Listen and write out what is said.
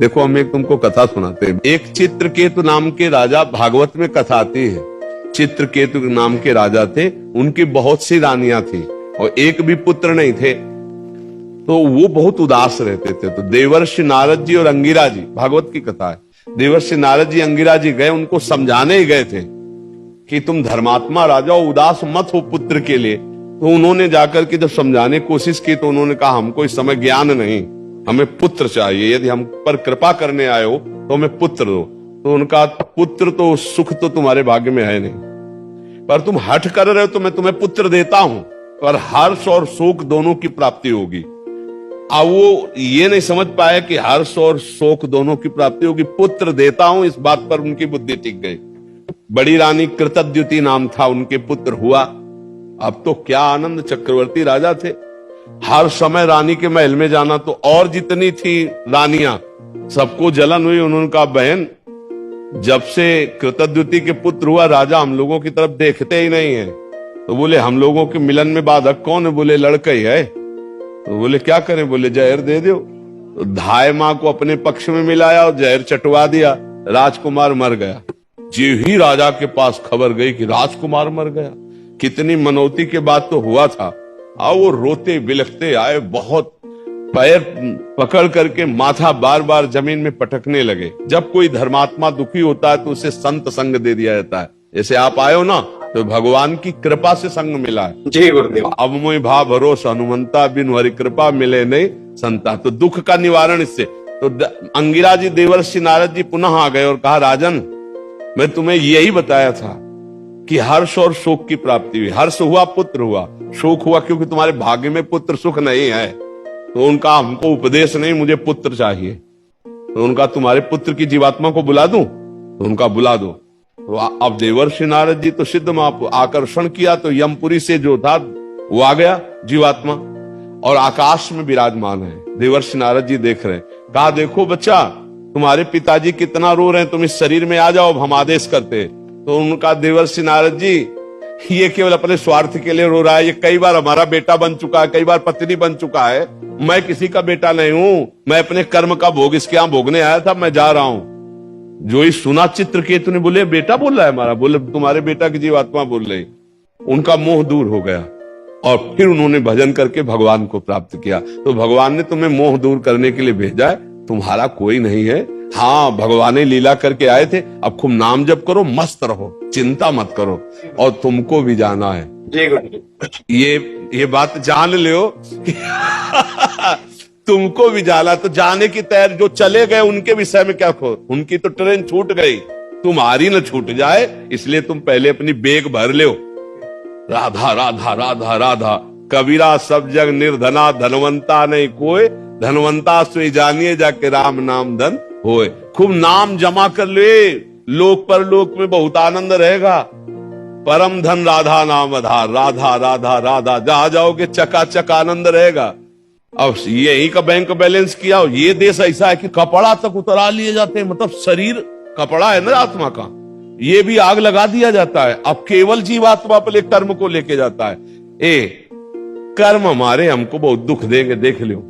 देखो हम एक तुमको कथा सुनाते हैं। एक चित्रकेतु नाम के राजा, भागवत में कथा आती है। चित्रकेतु नाम के राजा थे, उनकी बहुत सी रानियां थी और एक भी पुत्र नहीं थे, तो वो बहुत उदास रहते थे। तो देवर्षि नारद जी और अंगिरा जी, भागवत की कथा है, देवर्षि नारद जी अंगिरा जी गए, उनको समझाने ही गए थे कि तुम धर्मात्मा राजा हो, उदास मत हो पुत्र के लिए। तो उन्होंने जाकर के जब समझाने की कोशिश की तो उन्होंने कहा हमको इस समय ज्ञान नहीं, हमें पुत्र चाहिए, यदि हम पर कृपा करने आए हो तो हमें पुत्र दो। तो उनका पुत्र तो सुख तो तुम्हारे भाग्य में है नहीं, पर तुम हठ कर रहे हो तो मैं तुम्हें पुत्र देता हूं, पर हर्ष और शोक दोनों की प्राप्ति होगी। अब वो ये नहीं समझ पाए कि हर्ष और शोक दोनों की प्राप्ति होगी, पुत्र देता हूं, इस बात पर उनकी बुद्धि टिक गई। बड़ी रानी कृतद्युति नाम था, उनके पुत्र हुआ। अब तो क्या आनंद, चक्रवर्ती राजा थे, हर समय रानी के महल में जाना। तो और जितनी थी रानियां सबको जलन हुई। उन्होंने कहा बहन, जब से कृतद्युति के पुत्र हुआ राजा हम लोगों की तरफ देखते ही नहीं है। तो बोले हम लोगों के मिलन में बाधक कौन है? बोले लड़का ही है। तो बोले क्या करें? बोले जहर दे दो। तो धाय मां को अपने पक्ष में मिलाया और जहर चटवा दिया, राजकुमार मर गया। जी ही राजा के पास खबर गई कि राजकुमार मर गया। कितनी मनौती के बाद तो हुआ था। अब वो रोते बिलखते आए, बहुत पैर पकड़ करके माथा बार बार जमीन में पटकने लगे। जब कोई धर्मात्मा दुखी होता है तो उसे संत संग दे दिया जाता है। जैसे आप आए हो ना, तो भगवान की कृपा से संग मिला है। जी गुरुदेव। अब मोहि भा भरोसा हनुमंता, बिन हरि कृपा मिले नहीं संता। तो दुख का निवारण इससे। तो अंगिरा जी देवर्षि नारद जी पुनः आ गए और कहा राजन, मैं तुम्हें यही बताया था कि हर्ष और शोक की प्राप्ति हुई। हर्ष हुआ, पुत्र हुआ, शोक हुआ क्योंकि तुम्हारे भाग्य में पुत्र सुख नहीं है। तो उनका हमको उपदेश नहीं, मुझे पुत्र चाहिए। तो उनका तुम्हारे पुत्र की जीवात्मा को बुला दूं? तो उनका बुला दो। तो अब देवर्षि नारद जी तो सिद्ध आकर्षण किया, तो यमपुरी से जो था वो आ गया जीवात्मा और आकाश में विराजमान है। देवर्षि नारद जी देख रहे, कहा देखो बच्चा, तुम्हारे पिताजी कितना रो रहे हैं, तुम इस शरीर में आ जाओ, हम आदेश करते। तो उनका देवर्षि नारद जी, ये केवल अपने स्वार्थ के लिए रो रहा है, ये कई बार हमारा बेटा बन चुका है, कई बार पत्नी बन चुका है, मैं किसी का बेटा नहीं हूं, मैं अपने कर्म का भोग इसके यहां भोगने आया था, मैं जा रहा हूं। जो ही सुना चित्रकेतु ने, बोले बेटा बोल रहा है हमारा? बोले तुम्हारे बेटा की जीवात्मा बोल रही। उनका मोह दूर हो गया और फिर उन्होंने भजन करके भगवान को प्राप्त किया। तो भगवान ने तुम्हें मोह दूर करने के लिए भेजा है, तुम्हारा कोई नहीं है। हाँ, भगवान ने लीला करके आए थे, अब खूब नाम जप करो, मस्त रहो, चिंता मत करो, और तुमको भी जाना है। ये बात जान लो कि तुमको भी जाना, तो जाने की तैयारी। जो चले गए उनके विषय में क्या खो, उनकी तो ट्रेन छूट गई, तुम्हारी न छूट जाए, इसलिए तुम पहले अपनी बेग भर लो। राधा राधा राधा राधा, कबीरा सब जग निर्धना, धनवंता नहीं कोई, धनवंता सोई जानिए जाके राम नाम धन होए। खूब नाम जमा कर ले, लोक पर लोक में बहुत आनंद रहेगा। परम धन राधा नाम आधार, राधा राधा राधा, जहां जाओगे चकाचक आनंद रहेगा। अब यही का बैंक बैलेंस किया। ये देश ऐसा है कि कपड़ा तक उतरा लिए जाते हैं, मतलब शरीर कपड़ा है ना आत्मा का, ये भी आग लगा दिया जाता है। अब केवल जीवात्मा अपने कर्म को लेके जाता है। कर्म हमारे हमको बहुत दुख देंगे, देख लो।